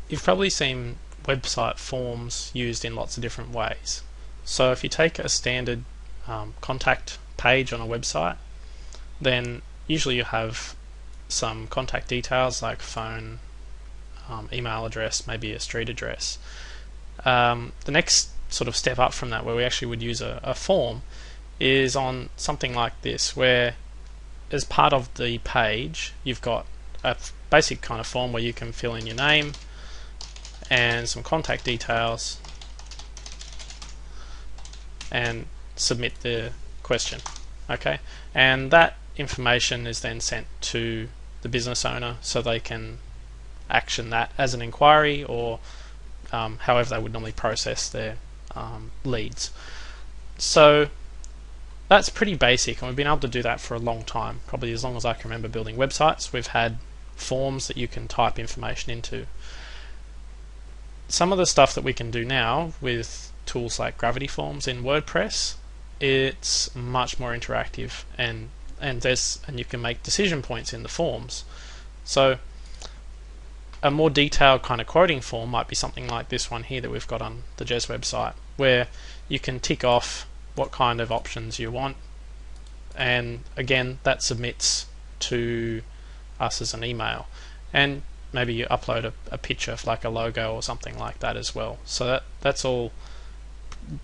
You've probably seen website forms used in lots of different ways. So if you take a standard contact page on a website, then usually you have some contact details like phone, email address, maybe a street address. The next sort of step up from that, where we actually would use a form, is on something like this, where as part of the page you've got a basic kind of form where you can fill in your name and some contact details and submit the question. Okay, and that information is then sent to the business owner so they can action that as an inquiry, or however they would normally process their leads. So that's pretty basic, and we've been able to do that for a long time, probably as long as I can remember building websites. We've had forms that you can type information into. Some of the stuff that we can do now with tools like Gravity Forms in WordPress, it's much more interactive, and you can make decision points in the forms. So a more detailed kind of quoting form might be something like this one here that we've got on the Jez website, where you can tick off what kind of options you want, and again that submits to us as an email, and maybe you upload a picture of like a logo or something like that as well. So that's all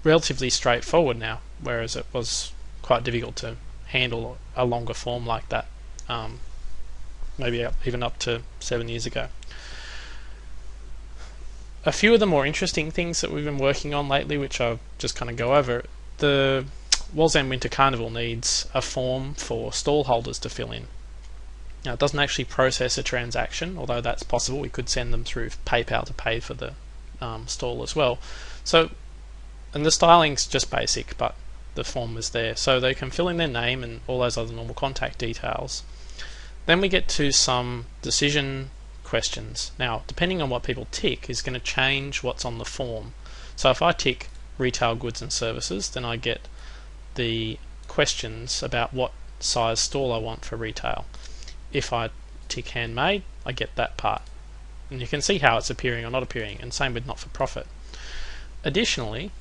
relatively straightforward now, whereas it was quite difficult to handle a longer form like that, maybe even up to 7 years ago. A few of the more interesting things that we've been working on lately, which I'll just kind of go over. The Wallsend Winter Carnival needs a form for stall holders to fill in. Now, it doesn't actually process a transaction, although that's possible. We could send them through PayPal to pay for the stall as well. So, and the styling's just basic, but the form is there, so they can fill in their name and all those other normal contact details. Then we get to some decision questions. Now, depending on what people tick is going to change what's on the form. So if I tick retail goods and services, then I get the questions about what size stall I want for retail. If I tick handmade, I get that part, and you can see how it's appearing or not appearing, and same with not-for-profit. Additionally,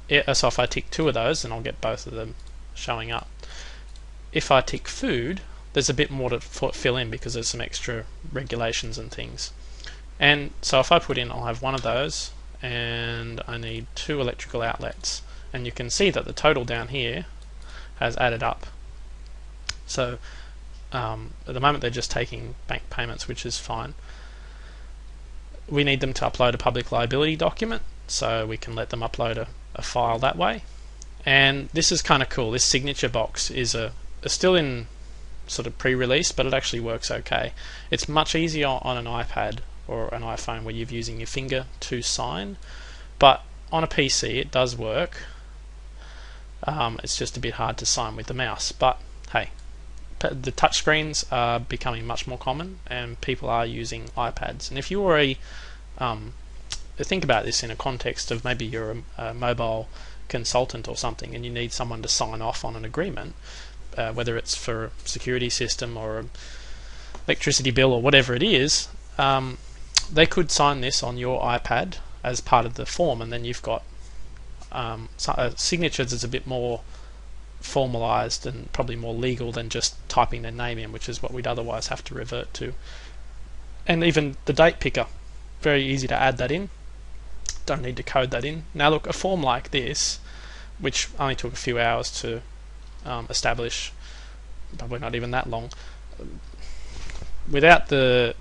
so if I tick two of those, then I'll get both of them showing up. If I tick food, there's a bit more to fill in because there's some extra regulations and things. And so if I put in, I'll have one of those, and I need 2 electrical outlets, and you can see that the total down here has added up. So at the moment they're just taking bank payments, which is fine. We need them to upload a public liability document, so we can let them upload a file that way. And this is kind of cool. This signature box is still in sort of pre-release, but it actually works okay. It's much easier on an iPad or an iPhone where you're using your finger to sign, but on a PC it does work. It's just a bit hard to sign with the mouse, but hey, the touchscreens are becoming much more common and people are using iPads. And if you were think about this in a context of maybe you're a mobile consultant or something and you need someone to sign off on an agreement, whether it's for a security system or an electricity bill or whatever it is, they could sign this on your iPad as part of the form, and then you've got signatures is a bit more formalized and probably more legal than just typing their name in, which is what we'd otherwise have to revert to. And even the date picker, very easy to add that in, don't need to code that in. Now look, a form like this, which only took a few hours to establish, probably not even that long, without the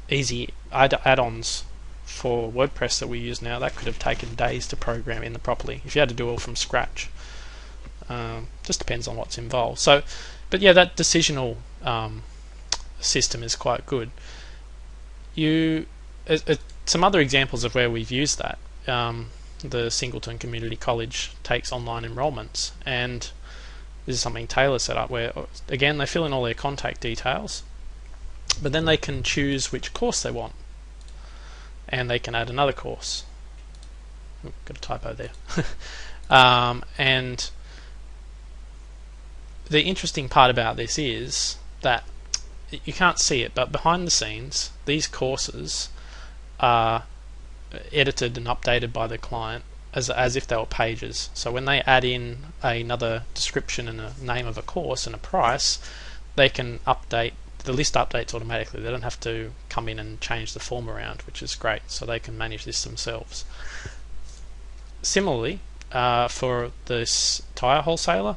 easy add-ons for WordPress that we use now, that could have taken days to program in properly if you had to do it all from scratch. Just depends on what's involved. So, but yeah, that decisional system is quite good. Some other examples of where we've used that. The Singleton Community College takes online enrolments, and this is something Taylor set up where, again, they fill in all their contact details, but then they can choose which course they want, and they can add another course. Got a typo there. And the interesting part about this is that you can't see it, but behind the scenes, these courses are edited and updated by the client as if they were pages. So when they add in another description and a name of a course and a price, they can update the list updates automatically. They don't have to come in and change the form around, which is great. So they can manage this themselves. Similarly, for this tire wholesaler,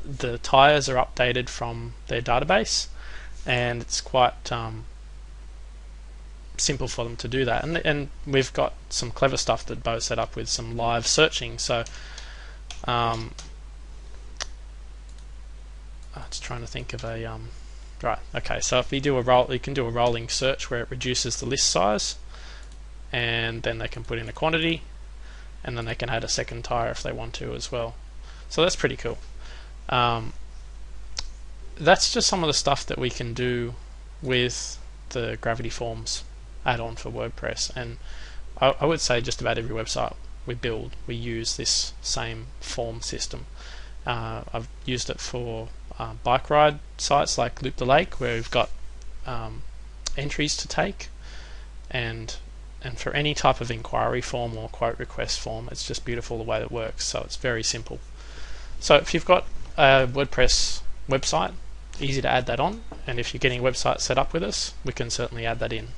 the tires are updated from their database, and it's quite simple for them to do that. And we've got some clever stuff that Bo set up with some live searching. So I'm just trying to think of a right. Okay, so if you do you can do a rolling search where it reduces the list size, and then they can put in a quantity, and then they can add a second tire if they want to as well. So that's pretty cool. That's just some of the stuff that we can do with the Gravity Forms add-on for WordPress, and I would say just about every website we build, we use this same form system. I've used it for bike ride sites like Loop the Lake, where we've got entries to take, and for any type of inquiry form or quote request form, it's just beautiful the way it works. So it's very simple. So if you've got a WordPress website, easy to add that on, and if you're getting a website set up with us, we can certainly add that in.